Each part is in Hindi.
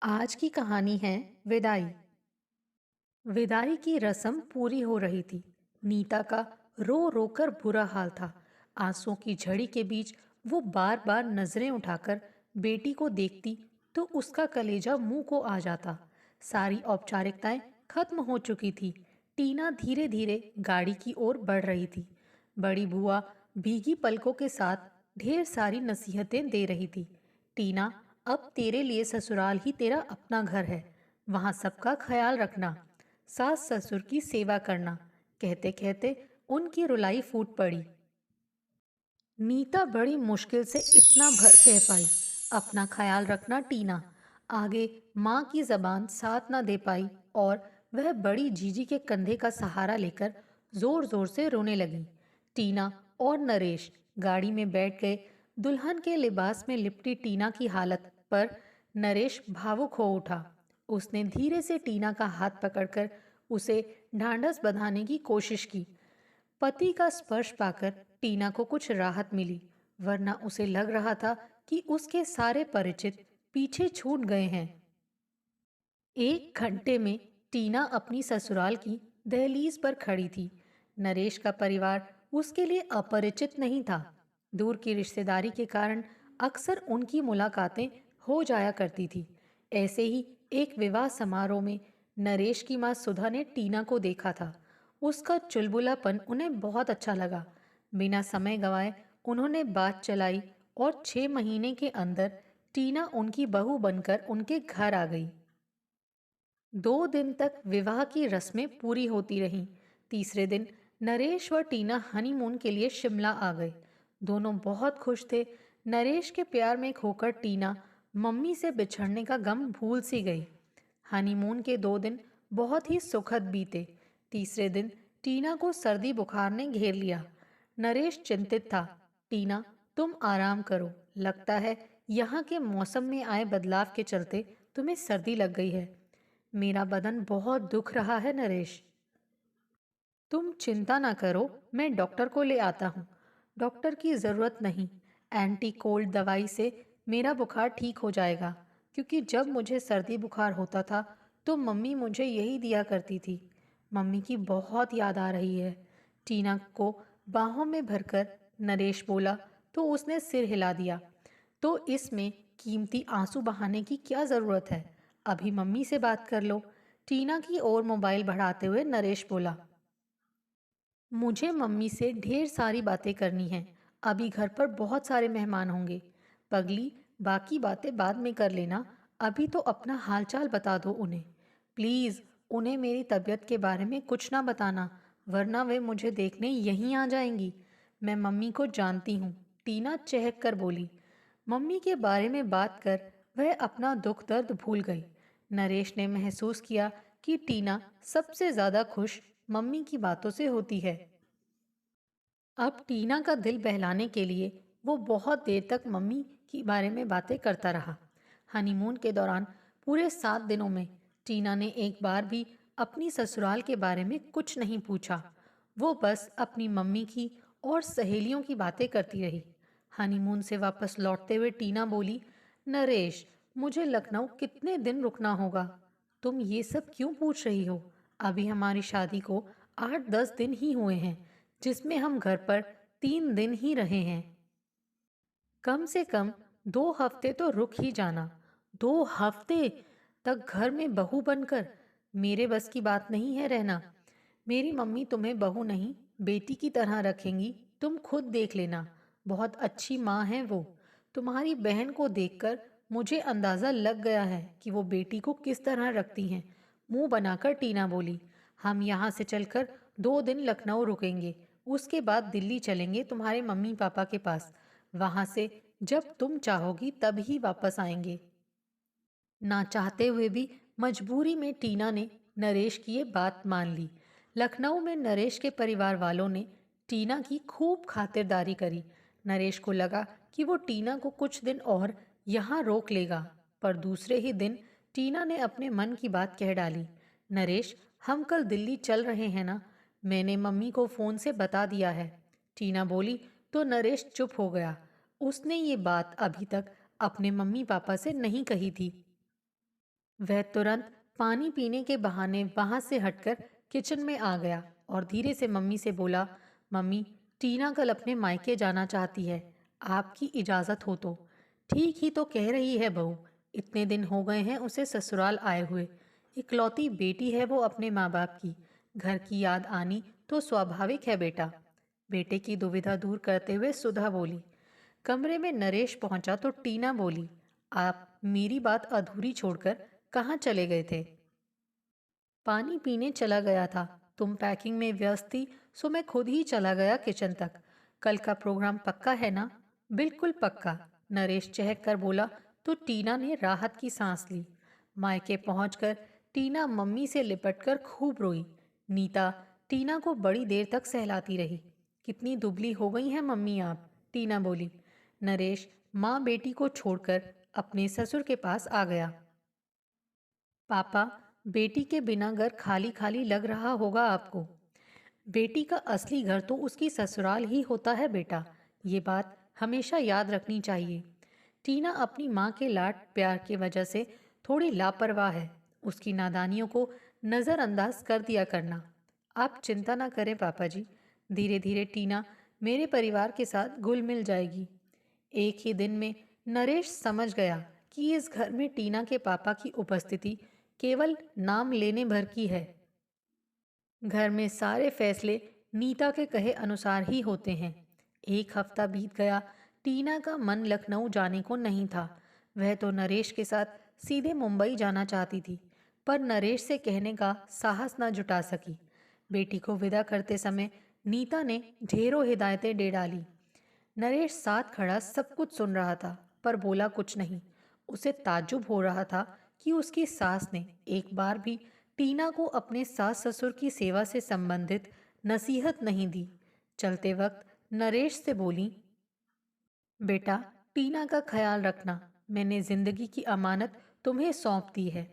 आज की कहानी है विदाई। विदाई की रस्म पूरी हो रही थी। नीता का रो रो कर बुरा हाल था। आंसुओं की झड़ी के बीच वो बार बार नजरें उठाकर बेटी को देखती तो उसका कलेजा मुंह को आ जाता। सारी औपचारिकताएं खत्म हो चुकी थी। टीना धीरे धीरे गाड़ी की ओर बढ़ रही थी। बड़ी बुआ भीगी पलकों के साथ ढेर सारी नसीहतें दे रही थी। टीना, अब तेरे लिए ससुराल ही तेरा अपना घर है। वहां सबका ख्याल रखना, सास ससुर की सेवा करना। कहते कहते उनकी रुलाई फूट पड़ी। नीता बड़ी मुश्किल से इतना भर कह पाई, अपना ख्याल रखना टीना। आगे माँ की जबान साथ ना दे पाई और वह बड़ी जीजी के कंधे का सहारा लेकर जोर जोर से रोने लगी। टीना और नरेश गाड़ी में बैठ गए। दुल्हन के लिबास में लिपटी टीना की हालत पर नरेश भावुक हो उठा। उसने धीरे से टीना का हाथ पकड़कर उसे ढांढस बंधाने की कोशिश की। पति का स्पर्श पाकर टीना को कुछ राहत मिली, वरना उसे लग रहा था कि उसके सारे परिचित पीछे छूट गए हैं। एक घंटे में टीना अपनी ससुराल की दहलीज पर खड़ी थी। नरेश का परिवार उसके लिए अपरिचित नहीं था। दूर की रिश्तेदारी के कारण अक्सर उनकी मुलाकातें हो जाया करती थी। ऐसे ही एक विवाह समारोह में नरेश की मां सुधा ने टीना को देखा था। उसका चुलबुलापन उन्हें बहुत अच्छा लगा। बिना समय गंवाए उन्होंने बात चलाई और 6 महीने के अंदर टीना उनकी बहू बनकर उनके घर आ गई। 2 दिन तक विवाह की रस्में पूरी होती रहीं। तीसरे दिन नरेश व टीना हनीमून के लिए शिमला आ गए। दोनों बहुत खुश थे। नरेश के प्यार में खोकर टीना मम्मी से बिछड़ने का गम भूल सी गई। हनीमून के 2 दिन बहुत ही सुखद बीते। तीसरे दिन टीना को सर्दी बुखार ने घेर लिया। नरेश चिंतित था। टीना, तुम आराम करो, लगता है यहाँ के मौसम में आए बदलाव के चलते तुम्हें सर्दी लग गई है। मेरा बदन बहुत दुख रहा है नरेश। तुम चिंता ना करो, मैं डॉक्टर को ले आता हूँ। डॉक्टर की ज़रूरत नहीं, एंटी कोल्ड दवाई से मेरा बुखार ठीक हो जाएगा। क्योंकि जब मुझे सर्दी बुखार होता था तो मम्मी मुझे यही दिया करती थी। मम्मी की बहुत याद आ रही है। टीना को बाहों में भरकर नरेश बोला तो उसने सिर हिला दिया। तो इसमें कीमती आंसू बहाने की क्या ज़रूरत है? अभी मम्मी से बात कर लो। टीना की ओर मोबाइल बढ़ाते हुए नरेश बोला। मुझे मम्मी से ढेर सारी बातें करनी हैं। अभी घर पर बहुत सारे मेहमान होंगे। पगली, बाकी बातें बाद में कर लेना। अभी तो अपना हालचाल बता दो उन्हें। प्लीज़, उन्हें मेरी तबीयत के बारे में कुछ ना बताना, वरना वे मुझे देखने यहीं आ जाएंगी। मैं मम्मी को जानती हूँ, टीना चहक कर बोली। मम्मी के बारे में बात कर वह अपना दुख दर्द भूल गई। नरेश ने महसूस किया कि टीना सबसे ज्यादा खुश मम्मी की बातों से होती है। अब टीना का दिल बहलाने के लिए वो बहुत देर तक मम्मी के बारे में बातें करता रहा। हनीमून के दौरान पूरे 7 दिनों में टीना ने एक बार भी अपनी ससुराल के बारे में कुछ नहीं पूछा। वो बस अपनी मम्मी की और सहेलियों की बातें करती रही। हनीमून से वापस लौटते हुए टीना बोली, नरेश, मुझे लखनऊ कितने दिन रुकना होगा? तुम ये सब क्यों पूछ रही हो? अभी हमारी शादी को 8-10 दिन ही हुए हैं, जिसमें हम घर पर 3 दिन ही रहे हैं। कम से कम 2 हफ्ते तो रुक ही जाना। 2 हफ्ते तक घर में बहू बनकर? मेरे बस की बात नहीं है रहना। मेरी मम्मी तुम्हें बहू नहीं, बेटी की तरह रखेंगी। तुम खुद देख लेना, बहुत अच्छी माँ है वो। तुम्हारी बहन को देखकर मुझे अंदाजा लग गया है कि वो बेटी को किस तरह रखती हैं। मुंह बनाकर टीना बोली। हम यहाँ से चलकर 2 दिन लखनऊ रुकेंगे। उसके बाद दिल्ली चलेंगे तुम्हारे मम्मी पापा के पास। वहां से जब तुम चाहोगी तब ही वापस आएंगे। ना चाहते हुए भी मजबूरी में टीना ने नरेश की ये बात मान ली। लखनऊ में नरेश के परिवार वालों ने टीना की खूब खातिरदारी करी। नरेश को लगा कि वो टीना को कुछ दिन और यहाँ रोक लेगा, पर दूसरे ही दिन टीना ने अपने मन की बात कह डाली। नरेश, हम कल दिल्ली चल रहे हैं ना? मैंने मम्मी को फ़ोन से बता दिया है। टीना बोली तो नरेश चुप हो गया। उसने ये बात अभी तक अपने मम्मी पापा से नहीं कही थी। वह तुरंत पानी पीने के बहाने वहां से हटकर किचन में आ गया और धीरे से मम्मी से बोला, मम्मी, टीना कल अपने मायके जाना चाहती है, आपकी इजाज़त हो तो। ठीक ही तो कह रही है बहू, इतने दिन हो गए हैं उसे ससुराल आए हुए। इकलौती बेटी है वो अपने माँ बाप की, घर की याद आनी तो स्वाभाविक है बेटा। बेटे की दुविधा दूर करते हुए सुधा बोली। कमरे में नरेश पहुंचा तो टीना बोली, आप मेरी बात अधूरी छोड़कर कहाँ चले गए थे? पानी पीने चला गया था। तुम पैकिंग में व्यस्त थी, सो मैं खुद ही चला गया किचन तक। कल का प्रोग्राम पक्का है ना? बिल्कुल पक्का, नरेश चहक कर बोला। तो टीना ने राहत की सांस ली। मायके पहुंचकर टीना मम्मी से लिपटकर खूब रोई। नीता टीना को बड़ी देर तक सहलाती रही। कितनी दुबली हो गई हैं मम्मी आप, टीना बोली। नरेश माँ बेटी को छोड़कर अपने ससुर के पास आ गया। पापा, बेटी के बिना घर खाली खाली लग रहा होगा आपको। बेटी का असली घर तो उसकी ससुराल ही होता है बेटा, ये बात हमेशा याद रखनी चाहिए। टीना अपनी माँ के लाड प्यार की वजह से थोड़ी लापरवाह है। उसकी नादानियों को नज़रअंदाज कर दिया करना। आप चिंता ना करें पापा जी, धीरे धीरे टीना मेरे परिवार के साथ घुल मिल जाएगी। एक ही दिन में नरेश समझ गया कि इस घर में टीना के पापा की उपस्थिति केवल नाम लेने भर की है। घर में सारे फैसले नीता के कहे अनुसार ही होते हैं। एक हफ्ता बीत गया। टीना का मन लखनऊ जाने को नहीं था। वह तो नरेश के साथ सीधे मुंबई जाना चाहती थी, पर नरेश से कहने का साहस न जुटा सकी। बेटी को विदा करते समय नीता ने ढेरों हिदायतें दे डाली। नरेश साथ खड़ा सब कुछ सुन रहा था, पर बोला कुछ नहीं। उसे ताज्जुब हो रहा था कि उसकी सास ने एक बार भी टीना को अपने सास ससुर की सेवा से संबंधित नसीहत नहीं दी। चलते वक्त नरेश से बोली, बेटा, टीना का ख्याल रखना। मैंने जिंदगी की अमानत तुम्हें सौंप दी है।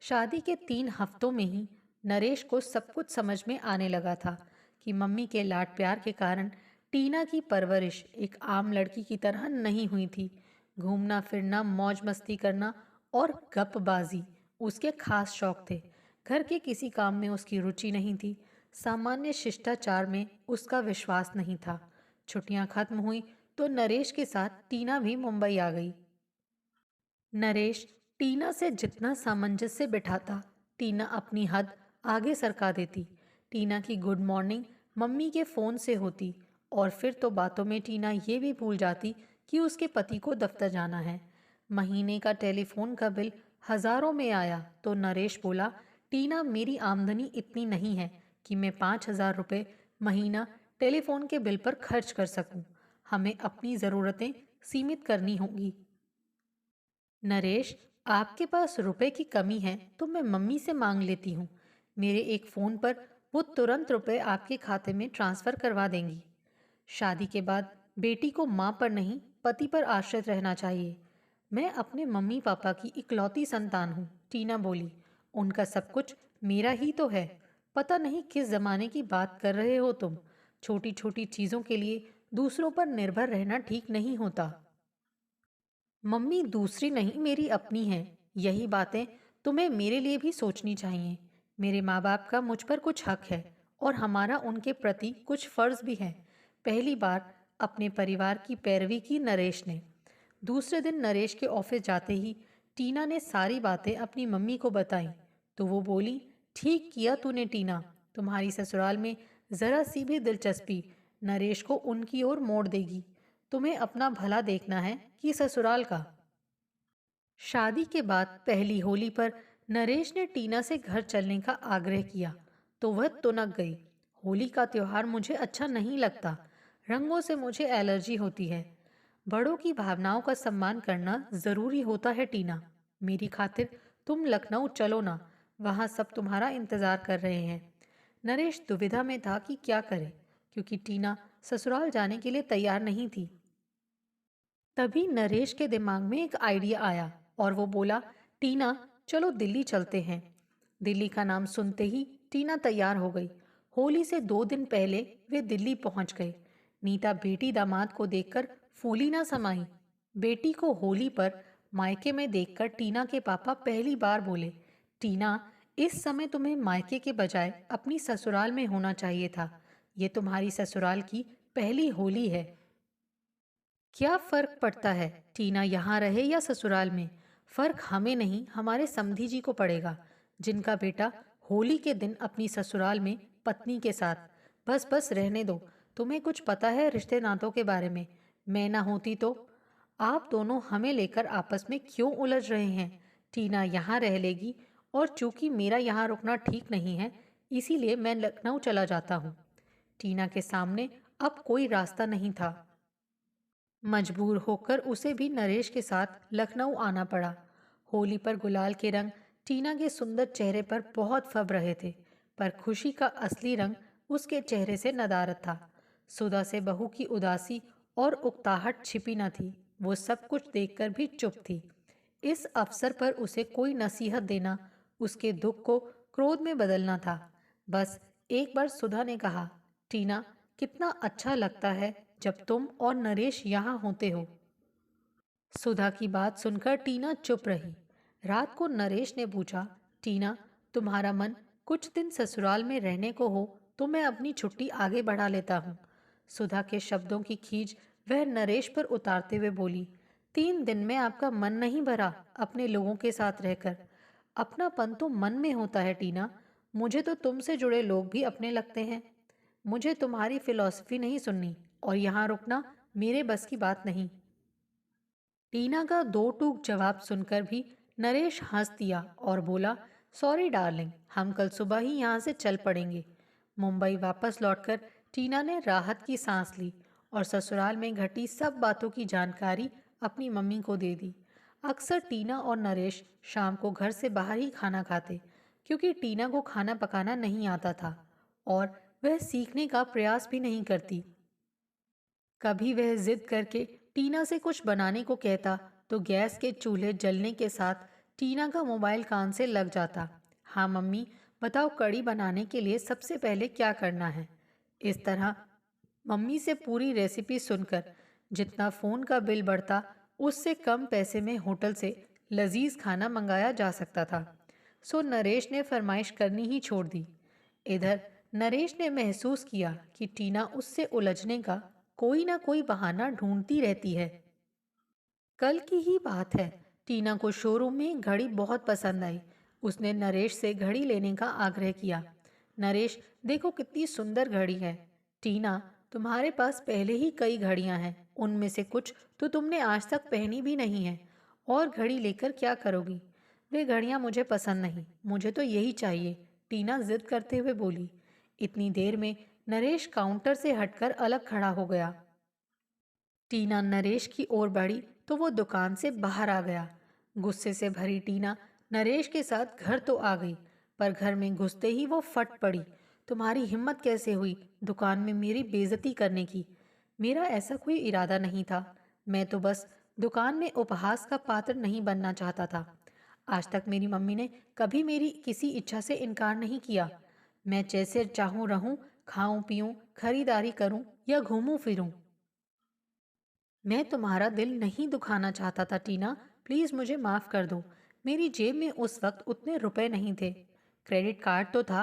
शादी के 3 हफ्तों में ही नरेश को सब कुछ समझ में आने लगा था कि मम्मी के लाड प्यार के कारण टीना की परवरिश एक आम लड़की की तरह नहीं हुई थी। घूमना फिरना, मौज मस्ती करना और गपबाजी उसके खास शौक थे। घर के किसी काम में उसकी रुचि नहीं थी। सामान्य शिष्टाचार में उसका विश्वास नहीं था। छुट्टियां खत्म हुई तो नरेश के साथ टीना भी मुंबई आ गई। नरेश टीना से जितना सामंजस्य बिठाता, टीना अपनी हद आगे सरका देती। टीना की गुड मॉर्निंग मम्मी के फ़ोन से होती और फिर तो बातों में टीना ये भी भूल जाती कि उसके पति को दफ्तर जाना है। महीने का टेलीफोन का बिल हज़ारों में आया तो नरेश बोला, टीना, मेरी आमदनी इतनी नहीं है कि मैं 5,000 रुपये महीना टेलीफोन के बिल पर खर्च कर सकूं। हमें अपनी ज़रूरतें सीमित करनी होंगी। नरेश, आपके पास रुपए की कमी है तो मैं मम्मी से मांग लेती हूँ। मेरे एक फ़ोन पर वो तुरंत रुपए आपके खाते में ट्रांसफ़र करवा देंगी। शादी के बाद बेटी को माँ पर नहीं, पति पर आश्रित रहना चाहिए। मैं अपने मम्मी पापा की इकलौती संतान हूँ, टीना बोली। उनका सब कुछ मेरा ही तो है। पता नहीं किस जमाने की बात कर रहे हो तुम। छोटी छोटी चीज़ों के लिए दूसरों पर निर्भर रहना ठीक नहीं होता। मम्मी दूसरी नहीं, मेरी अपनी है। यही बातें तुम्हें मेरे लिए भी सोचनी चाहिए। मेरे माँ बाप का मुझ पर कुछ हक है और हमारा उनके प्रति कुछ फर्ज भी है। पहली बार अपने परिवार की पैरवी की नरेश ने। दूसरे दिन नरेश के ऑफिस जाते ही टीना ने सारी बातें अपनी मम्मी को बताई तो वो बोली, ठीक किया तूने टीना। तुम्हारी ससुराल में जरा सी भी दिलचस्पी नरेश को उनकी ओर मोड़ देगी। तुम्हें अपना भला देखना है कि ससुराल का। शादी के बाद पहली होली पर नरेश ने टीना से घर चलने का आग्रह किया तो वह तुनक गई। होली का त्योहार मुझे अच्छा नहीं लगता। रंगों से मुझे एलर्जी होती है। बड़ों की भावनाओं का सम्मान करना जरूरी होता है टीना। मेरी खातिर तुम लखनऊ चलो ना, वहां सब तुम्हारा इंतजार कर रहे हैं। नरेश दुविधा में था कि क्या करे, क्योंकि टीना ससुराल जाने के लिए तैयार नहीं थी। तभी नरेश के दिमाग में एक आइडिया आया और वो बोला, टीना, चलो दिल्ली चलते हैं। दिल्ली का नाम सुनते ही टीना तैयार हो गई। होली से 2 दिन पहले वे दिल्ली पहुंच गए। नीता बेटी दामाद को देखकर फूली ना समाई। बेटी को होली पर मायके में देखकर टीना के पापा पहली बार बोले, टीना, इस समय तुम्हें मायके के बजाय अपनी ससुराल में होना चाहिए था। ये तुम्हारी ससुराल की पहली होली है। क्या फर्क पड़ता है, टीना यहाँ रहे या ससुराल में? फर्क हमें नहीं, हमारे समधी जी को पड़ेगा, जिनका बेटा होली के दिन अपनी ससुराल में पत्नी के साथ। बस बस रहने दो। तुम्हें कुछ पता है रिश्ते नातों के बारे में? मैं ना होती तो। आप दोनों हमें लेकर आपस में क्यों उलझ रहे हैं? टीना यहाँ रह लेगी, और चूंकि मेरा यहाँ रुकना ठीक नहीं है, इसीलिए मैं लखनऊ चला जाता हूँ। टीना के सामने अब कोई रास्ता नहीं था। मजबूर होकर उसे भी नरेश के साथ लखनऊ आना पड़ा। होली पर गुलाल के रंग टीना के सुंदर चेहरे पर बहुत फब रहे थे, पर खुशी का असली रंग उसके चेहरे से नदारद था। सुधा से बहू की उदासी और उकताहट छिपी न थी। वो सब कुछ देखकर भी चुप थी। इस अवसर पर उसे कोई नसीहत देना, उसके दुख को क्रोध में बदलना था। बस एक बार सुधा ने कहा, टीना, कितना अच्छा लगता है जब तुम और नरेश यहाँ होते हो। सुधा की बात सुनकर टीना चुप रही। रात को नरेश ने पूछा, टीना, तुम्हारा मन कुछ दिन ससुराल में रहने को हो तो मैं अपनी छुट्टी आगे बढ़ा लेता हूँ। सुधा के शब्दों की खींच वह नरेश पर उतारते हुए बोली, 3 दिन में आपका मन नहीं भरा अपने लोगों के साथ रहकर? अपनापन तो मन में होता है टीना। मुझे तो तुमसे जुड़े लोग भी अपने लगते हैं। मुझे तुम्हारी फिलॉसफी नहीं सुननी, और यहाँ रुकना मेरे बस की बात नहीं। टीना का दो टूक जवाब सुनकर भी नरेश हंस दिया और बोला, सॉरी डार्लिंग, हम कल सुबह ही यहाँ से चल पड़ेंगे। मुंबई वापस लौटकर टीना ने राहत की सांस ली और ससुराल में घटी सब बातों की जानकारी अपनी मम्मी को दे दी। अक्सर टीना और नरेश शाम को घर से बाहर ही खाना खाते, क्योंकि टीना को खाना पकाना नहीं आता था और वह सीखने का प्रयास भी नहीं करती। कभी वह जिद करके टीना से कुछ बनाने को कहता तो गैस के चूल्हे जलने के साथ टीना का मोबाइल कान से लग जाता। हाँ मम्मी, बताओ कढ़ी बनाने के लिए सबसे पहले क्या करना है? इस तरह मम्मी से पूरी रेसिपी सुनकर जितना फ़ोन का बिल बढ़ता, उससे कम पैसे में होटल से लजीज खाना मंगाया जा सकता था। सो नरेश ने फरमाइश करनी ही छोड़ दी। इधर नरेश ने महसूस किया कि टीना उससे उलझने का कोई ना कोई बहाना ढूंढती रहती है। कल की ही बात है, टीना को शोरूम में घड़ी बहुत पसंद आई। उसने नरेश से घड़ी लेने का आग्रह किया। नरेश, देखो कितनी सुंदर घड़ी है। टीना, तुम्हारे पास पहले ही कई घड़ियां हैं, उनमें से कुछ तो तुमने आज तक पहनी भी नहीं है, और घड़ी लेकर क्या करोगी? वे घड़ियां मुझे पसंद नहीं, मुझे तो यही चाहिए, टीना जिद करते हुए बोली। इतनी देर में नरेश काउंटर से हटकर अलग खड़ा हो गया। टीना नरेश की ओर बढ़ी तो वो दुकान से बाहर आ गया। गुस्से से भरी टीना नरेश के साथ घर तो आ गई, पर घर में घुसते ही वो फट पड़ी। तुम्हारी हिम्मत कैसे हुई दुकान में मेरी बेइज्जती करने की? मेरा ऐसा कोई इरादा नहीं था। मैं तो बस दुकान में उपहास का पात्र नहीं बनना चाहता था। आज तक मेरी मम्मी ने कभी मेरी किसी इच्छा से इनकार नहीं किया। मैं जैसे चाहूँ रहूं, खाऊं पीऊं, खरीदारी करूं या घूमूं फिरूं। मैं तुम्हारा दिल नहीं दुखाना चाहता था टीना, प्लीज मुझे माफ कर दो। मेरी जेब में उस वक्त उतने रुपए नहीं थे। क्रेडिट कार्ड तो था।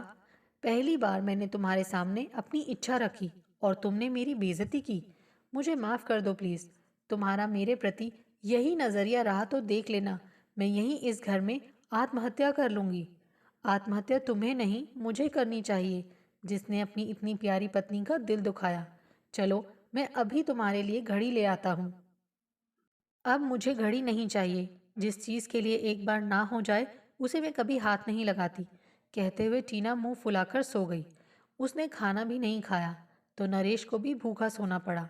पहली बार मैंने तुम्हारे सामने अपनी इच्छा रखी और तुमने मेरी बेइज्जती की। मुझे माफ कर दो प्लीज। तुम्हारा मेरे प्रति यही नजरिया रहा तो देख लेना, मैं यहीं इस घर में आत्महत्या कर लूंगी। आत्महत्या तुम्हें नहीं, मुझे करनी चाहिए, जिसने अपनी इतनी प्यारी पत्नी का दिल दुखाया। चलो, मैं अभी तुम्हारे लिए घड़ी ले आता हूँ। अब मुझे घड़ी नहीं चाहिए। जिस चीज़ के लिए एक बार ना हो जाए, उसे मैं कभी हाथ नहीं लगाती। कहते हुए टीना मुंह फुलाकर सो गई। उसने खाना भी नहीं खाया, तो नरेश को भी भूखा सोना पड़ा।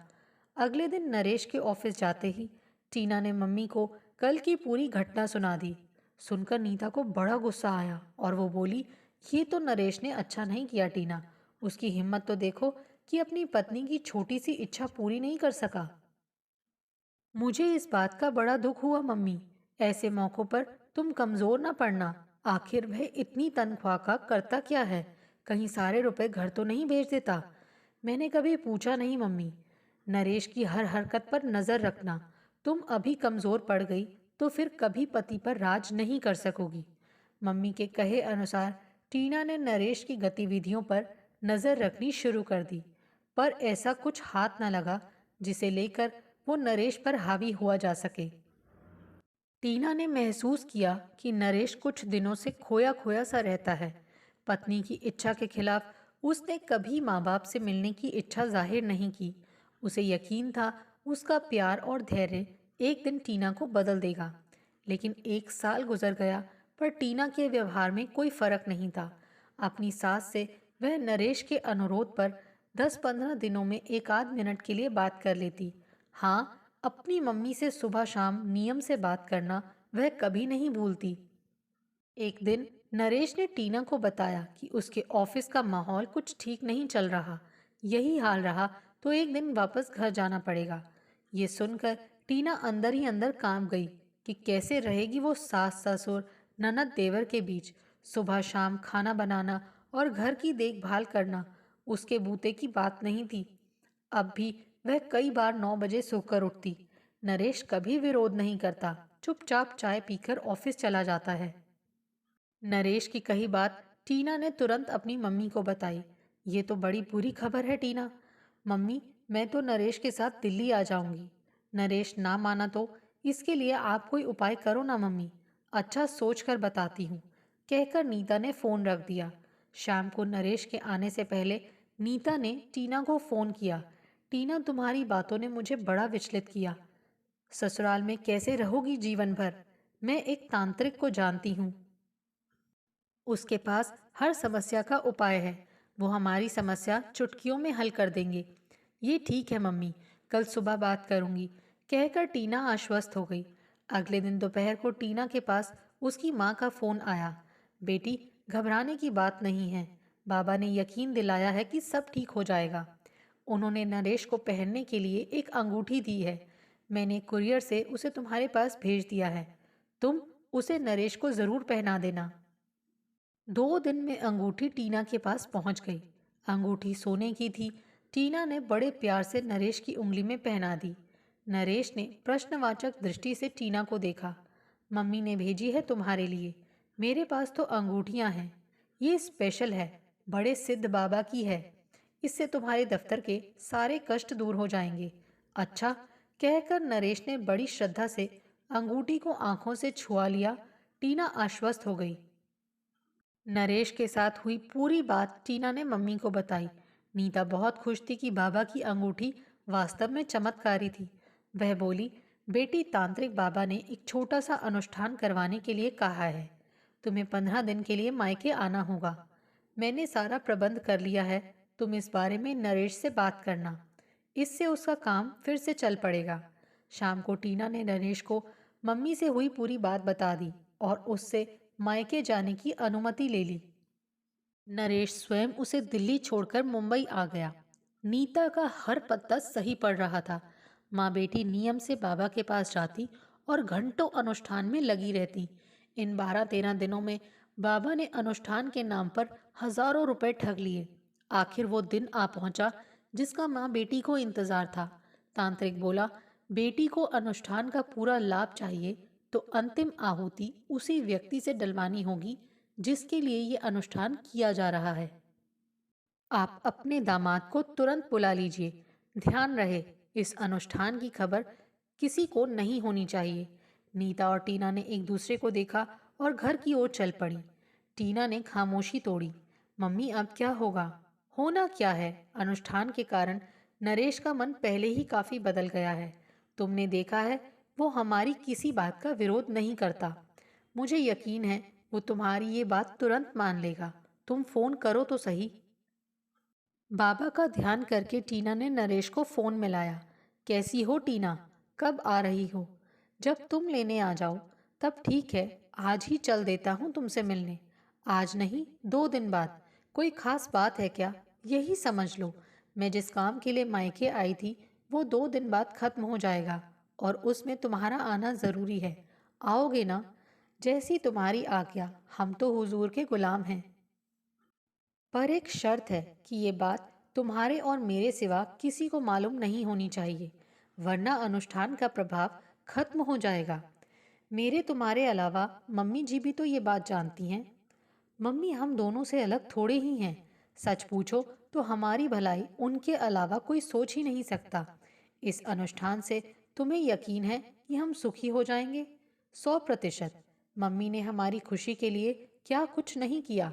अगले दिन नरेश के ऑफिस जाते ही टीना ने मम्मी को कल की पूरी घटना सुना दी। सुनकर नीता को बड़ा गुस्सा आया और वो बोली, ये तो नरेश ने अच्छा नहीं किया टीना। उसकी हिम्मत तो देखो कि अपनी पत्नी की छोटी सी इच्छा पूरी नहीं कर सका। मुझे इस बात का बड़ा दुख हुआ मम्मी। ऐसे मौक़ों पर तुम कमज़ोर ना पड़ना। आखिर वह इतनी तनख्वाह का करता क्या है? कहीं सारे रुपए घर तो नहीं भेज देता? मैंने कभी पूछा नहीं मम्मी। नरेश की हर हरकत पर नज़र रखना। तुम अभी कमज़ोर पड़ गई तो फिर कभी पति पर राज नहीं कर सकोगी। मम्मी के कहे अनुसार टीना ने नरेश की गतिविधियों पर नजर रखनी शुरू कर दी, पर ऐसा कुछ हाथ न लगा जिसे लेकर वो नरेश पर हावी हुआ जा सके। टीना ने महसूस किया कि नरेश कुछ दिनों से खोया खोया सा रहता है। पत्नी की इच्छा के खिलाफ उसने कभी माँ बाप से मिलने की इच्छा जाहिर नहीं की। उसे यकीन था उसका प्यार और धैर्य एक दिन टीना को बदल देगा। लेकिन 1 साल गुजर गया, पर टीना के व्यवहार में कोई फर्क नहीं था। अपनी सास से वह नरेश के अनुरोध पर 10-15 दिनों में एक आध मिनट के लिए बात कर लेती। हाँ, अपनी मम्मी से सुबह शाम नियम से बात करना वह कभी नहीं भूलती। एक दिन नरेश ने टीना को बताया कि उसके ऑफिस का माहौल कुछ ठीक नहीं चल रहा। यही हाल रहा तो एक दिन वापस घर जाना पड़ेगा। ये सुनकर टीना अंदर ही अंदर कांप गई कि कैसे रहेगी वो सास ससुर ननद देवर के बीच। सुबह शाम खाना बनाना और घर की देखभाल करना उसके बूते की बात नहीं थी। अब भी वह कई बार 9 बजे सोकर उठती। नरेश कभी विरोध नहीं करता, चुपचाप चाय पीकर ऑफिस चला जाता है। नरेश की कही बात टीना ने तुरंत अपनी मम्मी को बताई। ये तो बड़ी बुरी खबर है टीना। मम्मी, मैं तो नरेश के साथ दिल्ली आ जाऊंगी। नरेश ना माना तो इसके लिए आप कोई उपाय करो ना मम्मी। अच्छा सोच कर बताती हूँ, कहकर नीता ने फोन रख दिया। शाम को नरेश के आने से पहले नीता ने टीना को फोन किया। टीना, तुम्हारी बातों ने मुझे बड़ा विचलित किया। ससुराल में कैसे रहोगी जीवन भर? मैं एक तांत्रिक को जानती हूँ, उसके पास हर समस्या का उपाय है। वो हमारी समस्या चुटकियों में हल कर देंगे। ये ठीक है मम्मी, कल सुबह बात करूंगी, कहकर टीना आश्वस्त हो गई। अगले दिन दोपहर को टीना के पास उसकी माँ का फोन आया। बेटी, घबराने की बात नहीं है। बाबा ने यकीन दिलाया है कि सब ठीक हो जाएगा। उन्होंने नरेश को पहनने के लिए एक अंगूठी दी है। मैंने कुरियर से उसे तुम्हारे पास भेज दिया है। तुम उसे नरेश को जरूर पहना देना। 2 दिन में अंगूठी टीना के पास पहुंच गई। अंगूठी सोने की थी। टीना ने बड़े प्यार से नरेश की उंगली में पहना दी। नरेश ने प्रश्नवाचक दृष्टि से टीना को देखा। मम्मी ने भेजी है तुम्हारे लिए। मेरे पास तो अंगूठियां हैं। ये स्पेशल है, बड़े सिद्ध बाबा की है। इससे तुम्हारे दफ्तर के सारे कष्ट दूर हो जाएंगे। अच्छा, कहकर नरेश ने बड़ी श्रद्धा से अंगूठी को आंखों से छुआ लिया। टीना आश्वस्त हो गई। नरेश के साथ हुई पूरी बात टीना ने मम्मी को बताई। नीता बहुत खुश थी कि बाबा की अंगूठी वास्तव में चमत्कारी थी। वह बोली, बेटी, तांत्रिक बाबा ने एक छोटा सा अनुष्ठान करवाने के लिए कहा है। तुम्हें 15 दिन के लिए मायके आना होगा। मैंने सारा प्रबंध कर लिया है। तुम इस बारे में नरेश से बात करना, इससे उसका काम फिर से चल पड़ेगा। शाम को टीना ने नरेश को मम्मी से हुई पूरी बात बता दी और उससे मायके जाने की अनुमति ले ली। नरेश स्वयं उसे दिल्ली छोड़कर मुंबई आ गया। नीता का हर पत्ता सही पड़ रहा था। माँ बेटी नियम से बाबा के पास जाती और घंटों अनुष्ठान में लगी रहती। इन 12-13 दिनों में बाबा ने अनुष्ठान के नाम पर हजारों रुपए ठग लिए। आखिर वो दिन आ पहुंचा जिसका माँ बेटी को इंतजार था। तांत्रिक बोला, बेटी को अनुष्ठान का पूरा लाभ चाहिए तो अंतिम आहुति उसी व्यक्ति से डलवानी होगी जिसके लिए ये अनुष्ठान किया जा रहा है। आप अपने दामाद को तुरंत बुला लीजिए। ध्यान रहे, इस अनुष्ठान की खबर किसी को नहीं होनी चाहिए। नीता और टीना ने एक दूसरे को देखा और घर की ओर चल पड़ी। टीना ने खामोशी तोड़ी। मम्मी, अब क्या होगा? होना क्या है? अनुष्ठान के कारण नरेश का मन पहले ही काफी बदल गया है। तुमने देखा है, वो हमारी किसी बात का विरोध नहीं करता। मुझे यकीन है वो तुम्हारी ये बात तुरंत मान लेगा। तुम फोन करो तो सही। बाबा का ध्यान करके टीना ने नरेश को फोन मिलाया। कैसी हो टीना? कब आ रही हो? जब तुम लेने आ जाओ तब ठीक है। आज ही चल देता हूँ तुमसे मिलने। आज नहीं, 2 दिन बाद। कोई खास बात है क्या? यही समझ लो, मैं जिस काम के लिए मायके आई थी वो 2 दिन बाद खत्म हो जाएगा और उसमें तुम्हारा आना जरूरी है। आओगे ना? जैसी तुम्हारी आज्ञा, हम तो हुजूर के गुलाम हैं। पर एक शर्त है कि ये बात तुम्हारे और मेरे सिवा किसी को मालूम नहीं होनी चाहिए, वरना अनुष्ठान का प्रभाव खत्म हो जाएगा। मेरे तुम्हारे अलावा मम्मी जी भी तो ये बात जानती हैं। मम्मी हम दोनों से अलग थोड़े ही हैं। सच पूछो तो हमारी भलाई उनके अलावा कोई सोच ही नहीं सकता। इस अनुष्ठान से तुम्हें यकीन है कि हम सुखी हो जाएंगे? 100%। मम्मी ने हमारी खुशी के लिए क्या कुछ नहीं किया।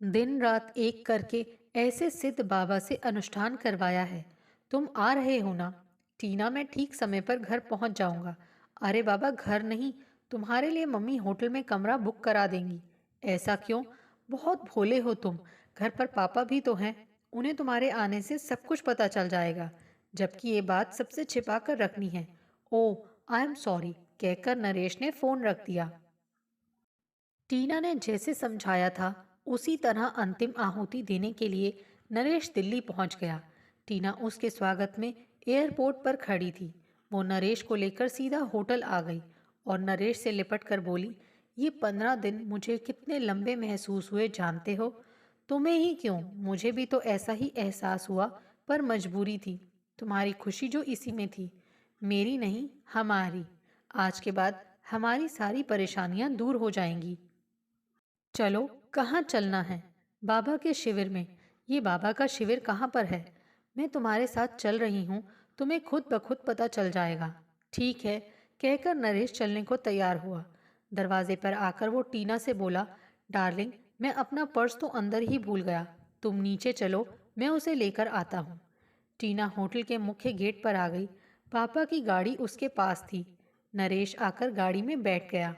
दिन रात एक करके ऐसे सिद्ध बाबा से अनुष्ठान करवाया है। तुम आ रहे हो ना? टीना, मैं ठीक समय पर घर पहुंच जाऊंगा। अरे बाबा, घर नहीं, तुम्हारे लिए मम्मी होटल में कमरा बुक करा देंगी। ऐसा क्यों? बहुत भोले हो तुम। घर पर पापा भी तो हैं। उन्हें तुम्हारे आने से सब कुछ पता चल जाएगा, जबकि ये बात सबसे छिपा कर रखनी है। ओ, आई एम सॉरी कहकर नरेश ने फोन रख दिया। टीना ने जैसे समझाया था उसी तरह अंतिम आहुति देने के लिए नरेश दिल्ली पहुंच गया। टीना उसके स्वागत में एयरपोर्ट पर खड़ी थी। वो नरेश को लेकर सीधा होटल आ गई और नरेश से लिपट कर बोली, ये 15 दिन मुझे कितने लंबे महसूस हुए जानते हो? तुम्हें ही क्यों, मुझे भी तो ऐसा ही एहसास हुआ, पर मजबूरी थी। तुम्हारी खुशी जो इसी में थी, मेरी नहीं, हमारी। आज के बाद हमारी सारी परेशानियां दूर हो जाएंगी। चलो, कहाँ चलना है? बाबा के शिविर में। ये बाबा का शिविर कहाँ पर है? मैं तुम्हारे साथ चल रही हूँ, तुम्हें खुद ब खुद पता चल जाएगा। ठीक है, कहकर नरेश चलने को तैयार हुआ। दरवाजे पर आकर वो टीना से बोला, डार्लिंग, मैं अपना पर्स तो अंदर ही भूल गया। तुम नीचे चलो, मैं उसे लेकर आता हूँ। टीना होटल के मुख्य गेट पर आ गई। पापा की गाड़ी उसके पास थी। नरेश आकर गाड़ी में बैठ गया।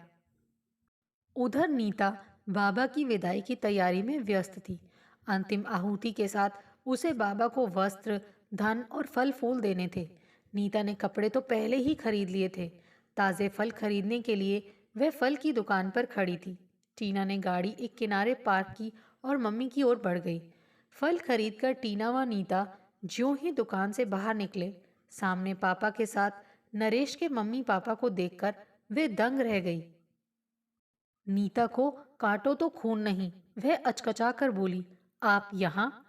उधर नीता बाबा की विदाई की तैयारी में व्यस्त थी। अंतिम आहुति के साथ उसे बाबा को वस्त्र, धन और फल फूल देने थे। नीता ने कपड़े तो पहले ही खरीद लिए थे। ताज़े फल खरीदने के लिए वह फल की दुकान पर खड़ी थी। टीना ने गाड़ी एक किनारे पार्क की और मम्मी की ओर बढ़ गई। फल खरीदकर टीना व नीता ज्यों ही दुकान से बाहर निकले, सामने पापा के साथ नरेश के मम्मी पापा को देखकर वे दंग रह गई। नीता को काटो तो खून नहीं, वह अचकचा कर बोली, आप यहाँ?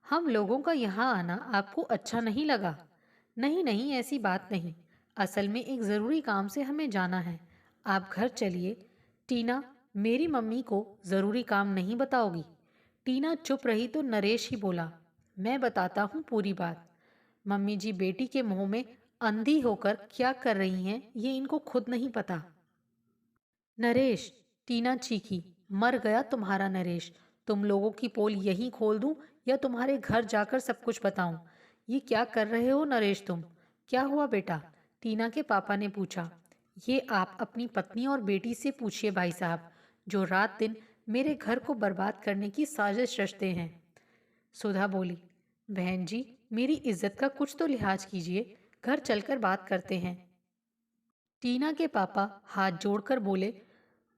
हम लोगों का यहाँ आना आपको अच्छा नहीं लगा? नहीं नहीं, ऐसी बात नहीं। असल में एक ज़रूरी काम से हमें जाना है। आप घर चलिए। टीना, मेरी मम्मी को ज़रूरी काम नहीं बताओगी? टीना चुप रही तो नरेश ही बोला, मैं बताता हूँ पूरी बात। मम्मी जी बेटी के मुंह में अंधी होकर क्या कर रही हैं ये इनको खुद नहीं पता। नरेश, टीना चीखी, मर गया तुम्हारा नरेश। तुम लोगों की पोल यहीं खोल दूं या तुम्हारे घर जाकर सब कुछ बताऊं? ये क्या कर रहे हो नरेश तुम? क्या हुआ बेटा? टीना के पापा ने पूछा। ये आप अपनी पत्नी और बेटी से पूछिए भाई साहब, जो रात दिन मेरे घर को बर्बाद करने की साजिश रचते हैं। सुधा बोली, बहन जी, मेरी इज्जत का कुछ तो लिहाज कीजिए, घर चलकर बात करते हैं। टीना के पापा हाथ जोड़कर बोले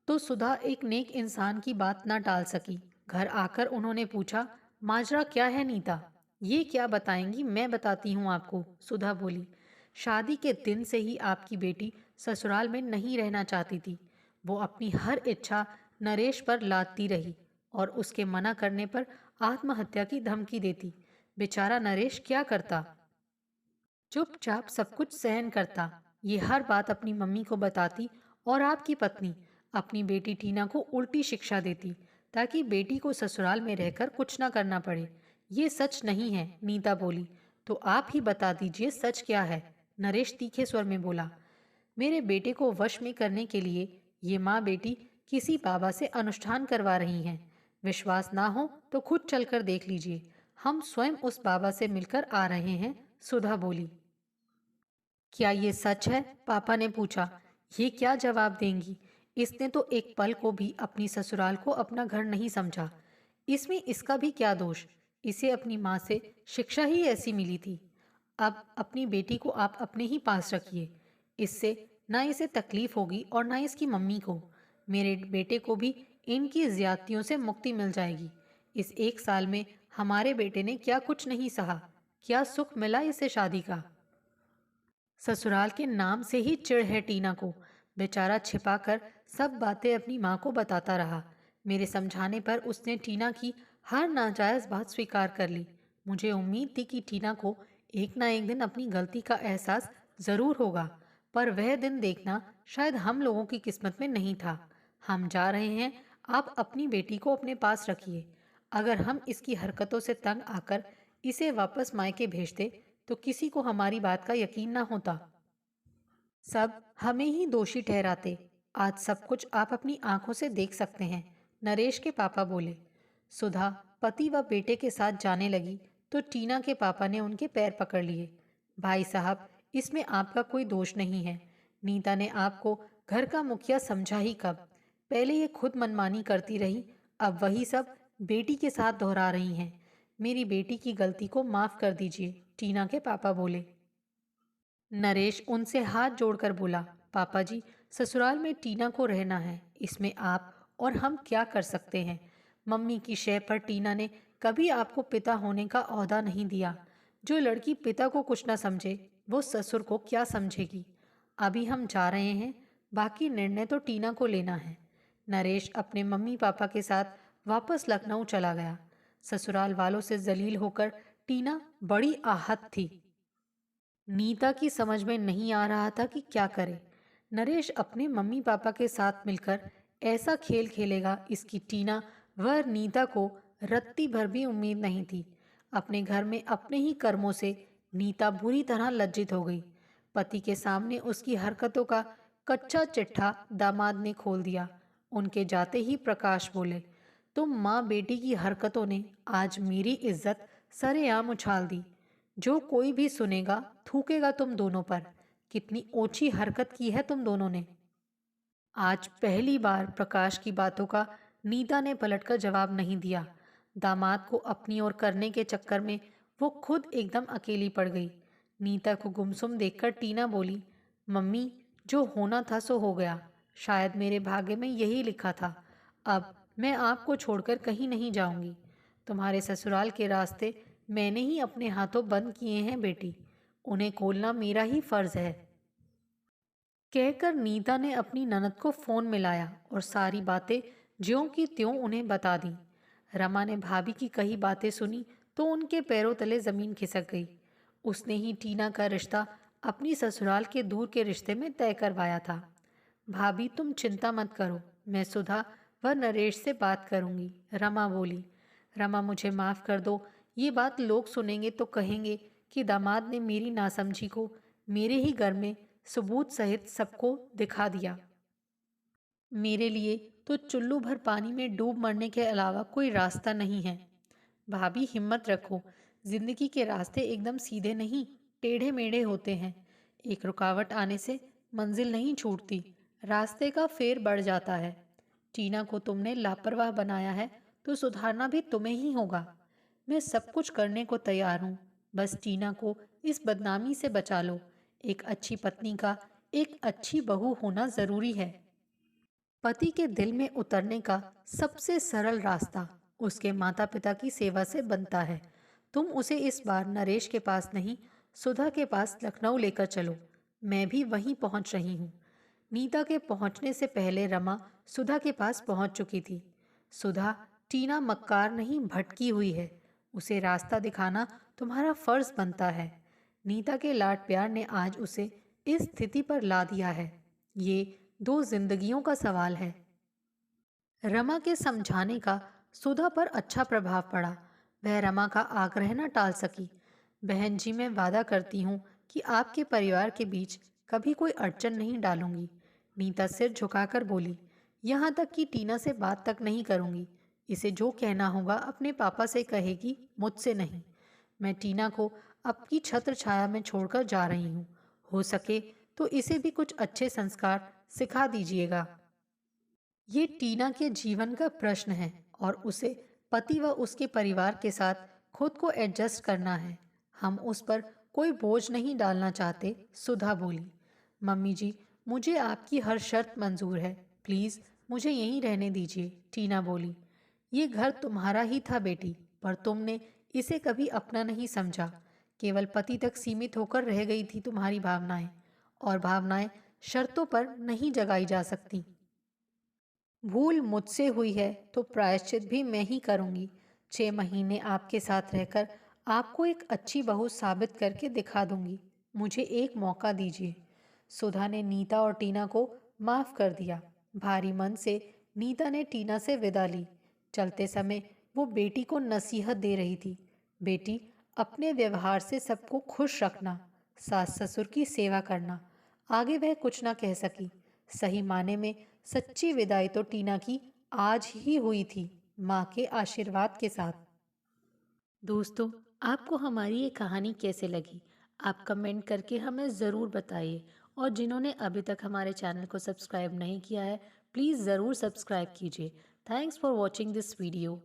तो सुधा एक नेक इंसान की बात ना टाल सकी। घर आकर उन्होंने पूछा, माजरा क्या है नीता? ये क्या बताएंगी, मैं बताती हूँ आपको। सुधा बोली, शादी के दिन से ही आपकी बेटी ससुराल में नहीं रहना चाहती थी। वो अपनी हर इच्छा नरेश पर लादती रही और उसके मना करने पर आत्महत्या की धमकी देती। बेचारा नरेश क्या करता? चुपचाप सब कुछ सहन करता। ये हर बात अपनी मम्मी को बताती और आपकी पत्नी अपनी बेटी टीना को उल्टी शिक्षा देती, ताकि बेटी को ससुराल में रहकर कुछ ना करना पड़े। ये सच नहीं है, नीता बोली। तो आप ही बता दीजिए सच क्या है? नरेश तीखे स्वर में बोला। मेरे बेटे को वश में करने के लिए ये माँ बेटी किसी बाबा से अनुष्ठान करवा रही हैं। विश्वास ना हो तो खुद चलकर देख लीजिए। हम स्वयं उस बाबा से मिलकर आ रहे हैं। सुधा बोली। क्या ये सच है? पापा ने पूछा। ये क्या जवाब देंगी? इसने तो एक पल को भी अपनी ससुराल को अपना घर नहीं समझा। इसमें इसका भी क्या दोष? इसे अपनी माँ से शिक्षा ही ऐसी मिली थी। अब अपनी बेटी को आप अपने ही पास रखिए। इससे ना इसे तकलीफ होगी और ना इसकी मम्मी को। मेरे बेटे को भी इनकी ज्यादतियों से मुक्ति मिल जाएगी। इस 1 साल में हमारे बेटे ने क्या कुछ नहीं सहा, क्या सुख मिला इसे शादी का। ससुराल के नाम से ही चिढ़ है टीना को। बेचारा छिपाकर सब बातें अपनी माँ को बताता रहा। मेरे समझाने पर उसने टीना की हर नाजायज बात स्वीकार कर ली। मुझे उम्मीद थी कि टीना को एक ना एक दिन अपनी गलती का एहसास जरूर होगा, पर वह दिन देखना शायद हम लोगों की किस्मत में नहीं था। हम जा रहे हैं, आप अपनी बेटी को अपने पास रखिए। अगर हम इसकी हरकतों से तंग आकर इसे वापस मायके भेजते तो किसी को हमारी बात का यकीन ना होता। सब हमें ही दोषी ठहराते। आज सब कुछ आप अपनी आंखों से देख सकते हैं, नरेश के पापा बोले। सुधा पति व बेटे के साथ जाने लगी तो टीना के पापा ने उनके पैर पकड़ लिए। भाई साहब, इसमें आपका कोई दोष नहीं है। नीता ने आपको घर का मुखिया समझा ही कब। पहले ये खुद मनमानी करती रही, अब वही सब बेटी के साथ दोहरा रही हैं। मेरी बेटी की गलती को माफ कर दीजिए, टीना के पापा बोले। नरेश उनसे हाथ जोड़कर बोला, पापा जी, ससुराल में टीना को रहना है, इसमें आप और हम क्या कर सकते हैं। मम्मी की शय पर टीना ने कभी आपको पिता होने का ओहदा नहीं दिया। जो लड़की पिता को कुछ ना समझे वो ससुर को क्या समझेगी। अभी हम जा रहे हैं, बाकी निर्णय तो टीना को लेना है। नरेश अपने मम्मी पापा के साथ वापस लखनऊ चला गया। ससुराल वालों से जलील होकर टीना बड़ी आहत थी। नीता की समझ में नहीं आ रहा था कि क्या करे। नरेश अपने मम्मी पापा के साथ मिलकर ऐसा खेल खेलेगा, इसकी टीना व नीता को रत्ती भर भी उम्मीद नहीं थी। अपने घर में अपने ही कर्मों से नीता बुरी तरह लज्जित हो गई। पति के सामने उसकी हरकतों का कच्चा चिट्ठा दामाद ने खोल दिया। उनके जाते ही प्रकाश बोले, तुम माँ बेटी की हरकतों ने आज मेरी इज्जत सरेआम उछाल दी। जो कोई भी सुनेगा थूकेगा तुम दोनों पर। कितनी ओछी हरकत की है तुम दोनों ने। आज पहली बार प्रकाश की बातों का नीता ने पलटकर जवाब नहीं दिया। दामाद को अपनी ओर करने के चक्कर में वो खुद एकदम अकेली पड़ गई। नीता को गुमसुम देखकर टीना बोली, मम्मी, जो होना था सो हो गया। शायद मेरे भाग्य में यही लिखा था। अब मैं आपको छोड़कर कहीं नहीं जाऊंगी। तुम्हारे ससुराल के रास्ते मैंने ही अपने हाथों बंद किए हैं बेटी, उन्हें खोलना मेरा ही फर्ज है। कहकर नीता ने अपनी ननद को फोन मिलाया और सारी बातें ज्यों की त्यों उन्हें बता दी। रमा ने भाभी की कही बातें सुनी तो उनके पैरों तले जमीन खिसक गई। उसने ही टीना का रिश्ता अपनी ससुराल के दूर के रिश्ते में तय करवाया था। भाभी, तुम चिंता मत करो, मैं सुधा व नरेश से बात करूंगी, रमा बोली। रमा, मुझे माफ कर दो। ये बात लोग सुनेंगे तो कहेंगे कि दामाद ने मेरी नासमझी को मेरे ही घर में सबूत सहित सबको दिखा दिया। मेरे लिए तो चुल्लू भर पानी में डूब मरने के अलावा कोई रास्ता नहीं है। भाभी, हिम्मत रखो। जिंदगी के रास्ते एकदम सीधे नहीं, टेढ़े मेढ़े होते हैं। एक रुकावट आने से मंजिल नहीं छूटती, रास्ते का फेर बढ़ जाता है। टीना को तुमने लापरवाह बनाया है तो सुधारना भी तुम्हें ही होगा। मैं सब कुछ करने को तैयार हूँ, बस टीना को इस बदनामी से बचा लो। एक अच्छी पत्नी का एक अच्छी बहू होना जरूरी है। पति के दिल में उतरने का सबसे सरल रास्ता उसके माता पिता की सेवा से बनता है। तुम उसे इस बार नरेश के पास नहीं, सुधा के पास लखनऊ लेकर चलो। मैं भी वहीं पहुंच रही हूँ। नीता के पहुंचने से पहले रमा सुधा के पास पहुंच चुकी थी। सुधा, टीना मक्कार नहीं भटकी हुई है, उसे रास्ता दिखाना तुम्हारा फर्ज बनता है। नीता के लाड प्यार ने आज उसे इस स्थिति पर ला दिया है। ये दो जिंदगियों का सवाल है। रमा के समझाने का सुधा पर अच्छा प्रभाव पड़ा। वह रमा का आग्रह न टाल सकी। बहन जी, मैं वादा करती हूँ कि आपके परिवार के बीच कभी कोई अड़चन नहीं डालूंगी। नीता सिर झुकाकर बोली, यहाँ तक कि टीना से बात तक नहीं करूंगी। इसे जो कहना होगा अपने पापा से कहेगी, मुझसे नहीं। मैं टीना को आपकी छत्र छाया में छोड़कर जा रही हूँ। हो सके तो इसे भी कुछ अच्छे संस्कार सिखा दीजिएगा। ये टीना के जीवन का प्रश्न है और उसे पति व उसके परिवार के साथ खुद को एडजस्ट करना है। हम उस पर कोई बोझ नहीं डालना चाहते, सुधा बोली। मम्मी जी, मुझे आपकी हर शर्त मंजूर है, प्लीज़ मुझे यहीं रहने दीजिए, टीना बोली। ये घर तुम्हारा ही था बेटी, पर तुमने इसे कभी अपना नहीं समझा। केवल पति तक सीमित होकर रह गई थी तुम्हारी भावनाएं, और भावनाएं शर्तों पर नहीं जगाई जा सकती। भूल मुझसे हुई है तो प्रायश्चित भी मैं ही करूंगी। 6 महीने आपके साथ रहकर आपको एक अच्छी बहू साबित करके दिखा दूंगी। मुझे एक मौका दीजिए। सुधा ने नीता और टीना को माफ कर दिया। भारी मन से नीता ने टीना से विदा ली। चलते समय वो बेटी को नसीहत दे रही थी। बेटी, अपने व्यवहार से सबको खुश रखना, सास ससुर की सेवा करना। आगे वह कुछ ना कह सकी। सही माने में सच्ची विदाई तो टीना की आज ही हुई थी, माँ के आशीर्वाद के साथ। दोस्तों, आपको हमारी ये कहानी कैसे लगी? आप कमेंट करके हमें ज़रूर बताइए। और जिन्होंने अभी तक हमारे चैनल को सब्सक्राइब नहीं किया है, प्लीज़ ज़रूर सब्सक्राइब कीजिए। Thanks for watching this video.